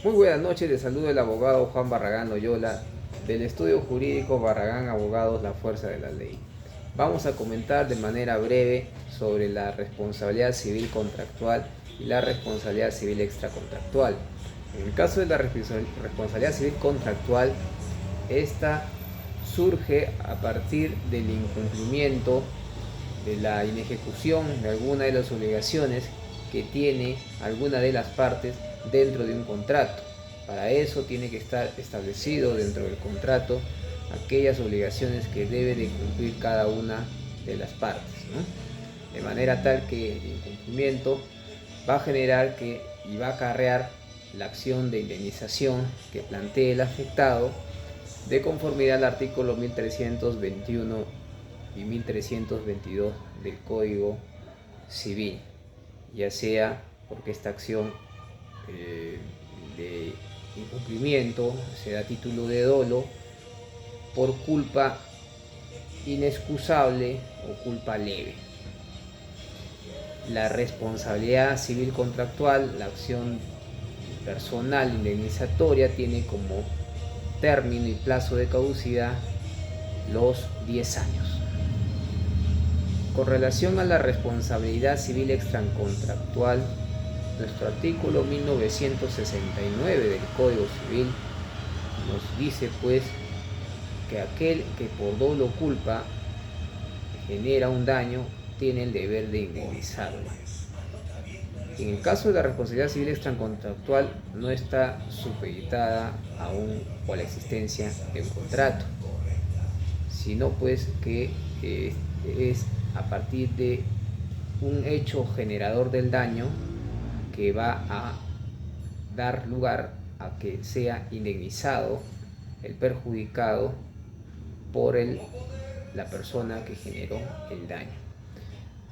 Muy buenas noches, les saludo el abogado Juan Barragán Loyola del estudio jurídico Barragán Abogados La Fuerza de la Ley. Vamos a comentar de manera breve sobre la responsabilidad civil contractual y la responsabilidad civil extracontractual. En el caso de la responsabilidad civil contractual, esta surge a partir del incumplimiento, de la inejecución de alguna de las obligaciones que tiene alguna de las partes dentro de un contrato. Para eso tiene que estar establecido dentro del contrato aquellas obligaciones que debe de cumplir cada una de las partes, ¿no? De manera tal que el incumplimiento va a generar y va a acarrear la acción de indemnización que plantee el afectado de conformidad al artículo 1321 y 1322 del Código Civil, ya sea porque esta acción de incumplimiento se da título de dolo por culpa inexcusable o culpa leve. La responsabilidad civil contractual, la acción personal indemnizatoria, tiene como término y plazo de caducidad los 10 años. Con relación a la responsabilidad civil extracontractual, nuestro artículo 1969 del Código Civil nos dice pues que aquel que por dolo o culpa genera un daño tiene el deber de indemnizarlo. En el caso de la responsabilidad civil extracontractual no está supeditada aún a la existencia de un contrato, sino pues que es a partir de un hecho generador del daño que va a dar lugar a que sea indemnizado el perjudicado por la persona que generó el daño.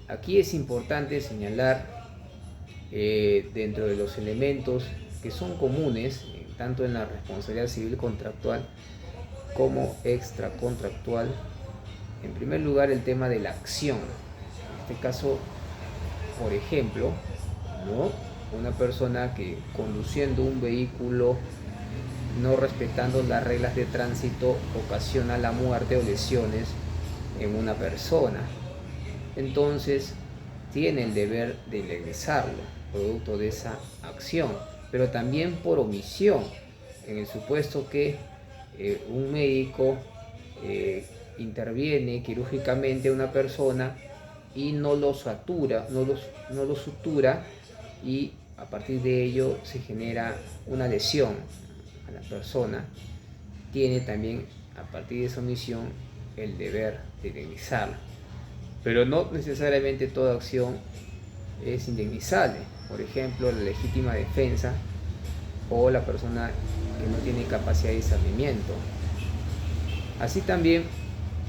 Aquí es importante señalar dentro de los elementos que son comunes tanto en la responsabilidad civil contractual como extracontractual. En primer lugar, el tema de la acción. En este caso, por ejemplo, ¿no? Una persona que conduciendo un vehículo no respetando las reglas de tránsito ocasiona la muerte o lesiones en una persona, entonces tiene el deber de indemnizarlo producto de esa acción, pero también por omisión, en el supuesto que un médico interviene quirúrgicamente a una persona y no lo sutura, no lo sutura, y a partir de ello se genera una lesión a la persona, tiene también a partir de esa omisión el deber de indemnizarla. Pero no necesariamente toda acción es indemnizable. Por ejemplo, la legítima defensa o la persona que no tiene capacidad de discernimiento. Así también,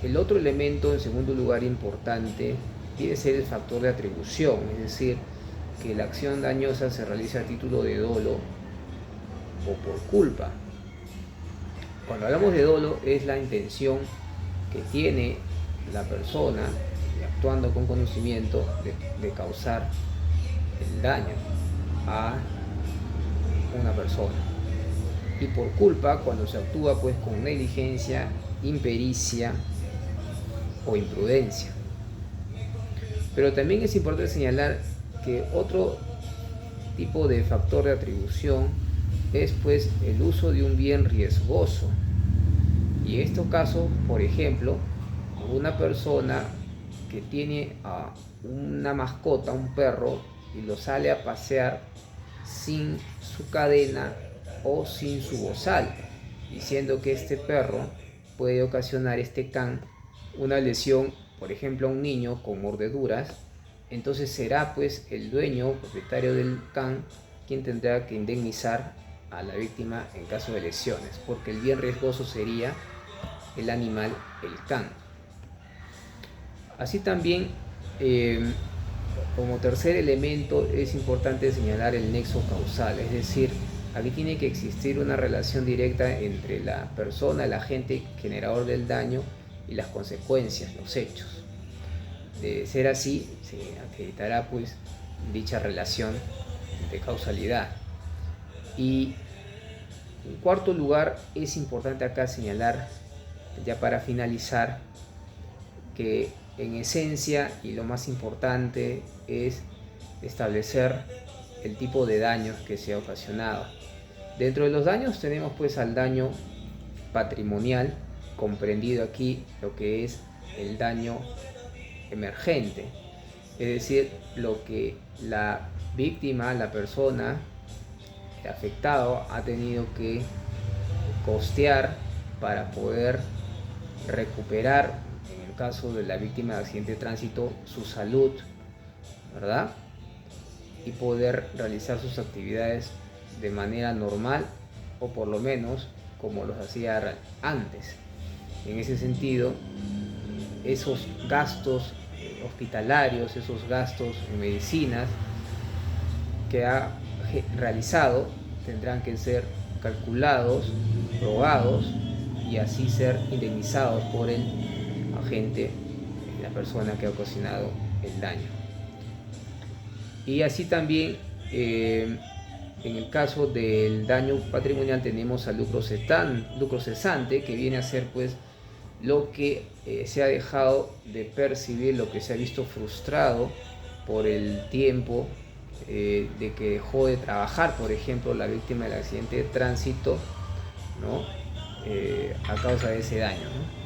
el otro elemento en segundo lugar importante debe ser el factor de atribución, es decir, que la acción dañosa se realiza a título de dolo o por culpa. Cuando hablamos de dolo es la intención que tiene la persona, actuando con conocimiento, de causar el daño a una persona. Y por culpa, cuando se actúa pues con negligencia, impericia o imprudencia. Pero también es importante señalar que otro tipo de factor de atribución es pues el uso de un bien riesgoso. Y en estos casos, por ejemplo, una persona que tiene una mascota, un perro, y lo sale a pasear sin su cadena o sin su bozal, diciendo que este perro puede ocasionar, este can, una lesión, por ejemplo, a un niño con mordeduras, entonces será pues el dueño, propietario del can, quien tendrá que indemnizar a la víctima en caso de lesiones, porque el bien riesgoso sería el animal, el can. Así también, como tercer elemento, es importante señalar el nexo causal, es decir, aquí tiene que existir una relación directa entre la persona, el agente generador del daño, y las consecuencias, los hechos. De ser así, se acreditará pues dicha relación de causalidad. Y En cuarto lugar, es importante acá señalar, ya para finalizar, que en esencia y lo más importante es establecer el tipo de daños que se ha ocasionado. Dentro de los daños tenemos pues al daño patrimonial, comprendido aquí lo que es el daño emergente, es decir, lo que la víctima, la persona afectado ha tenido que costear para poder recuperar, en el caso de la víctima de accidente de tránsito, su salud, ¿verdad? Y poder realizar sus actividades de manera normal, o por lo menos como los hacía antes. En ese sentido, esos gastos hospitalarios, esos gastos en medicinas que ha realizado tendrán que ser calculados, probados y así ser indemnizados por el agente, la persona que ha ocasionado el daño. Y así también en el caso del daño patrimonial tenemos al lucro cesante, que viene a ser pues lo que se ha dejado de percibir, lo que se ha visto frustrado por el tiempo de que dejó de trabajar, por ejemplo, la víctima del accidente de tránsito, ¿no? A causa de ese daño, ¿no?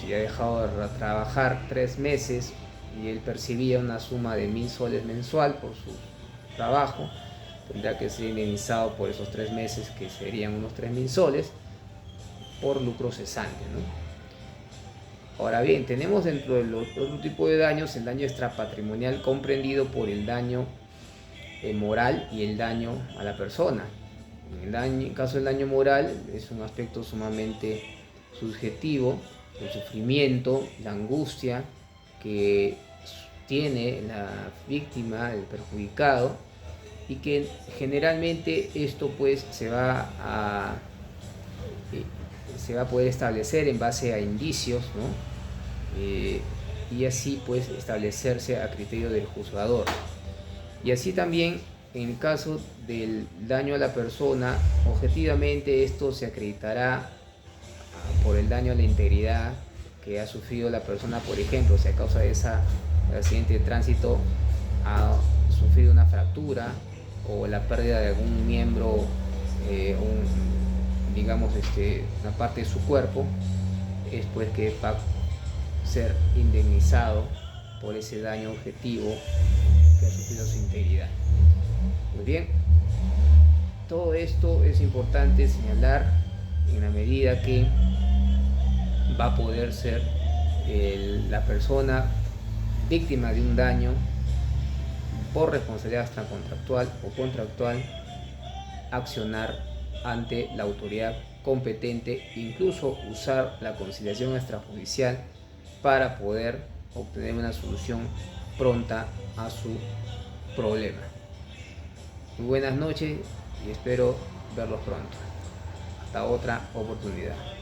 Si ha dejado de trabajar 3 meses y él percibía una suma de 1.000 soles mensual por su trabajo, tendrá que ser indemnizado por esos 3 meses, que serían unos 3.000 soles, por lucro cesante, ¿no? Ahora bien, tenemos dentro del otro tipo de daños el daño extrapatrimonial, comprendido por el daño moral y el daño a la persona. En el caso del daño moral es un aspecto sumamente subjetivo, el sufrimiento, la angustia que tiene la víctima, el perjudicado, y que generalmente esto pues se va a poder establecer en base a indicios, ¿no? Y así pues establecerse a criterio del juzgador. Y así también en el caso del daño a la persona, objetivamente esto se acreditará por el daño a la integridad que ha sufrido la persona. Por ejemplo, si a causa de ese accidente de tránsito ha sufrido una fractura o la pérdida de algún miembro, digamos una parte de su cuerpo, es pues que va a ser indemnizado por ese daño objetivo que ha sufrido su integridad. Muy bien, todo esto es importante señalar en la medida que va a poder ser la persona víctima de un daño por responsabilidad extracontractual o contractual accionar ante la autoridad competente, incluso usar la conciliación extrajudicial para poder obtener una solución pronta a su problema. Muy buenas noches y espero verlos pronto. Hasta otra oportunidad.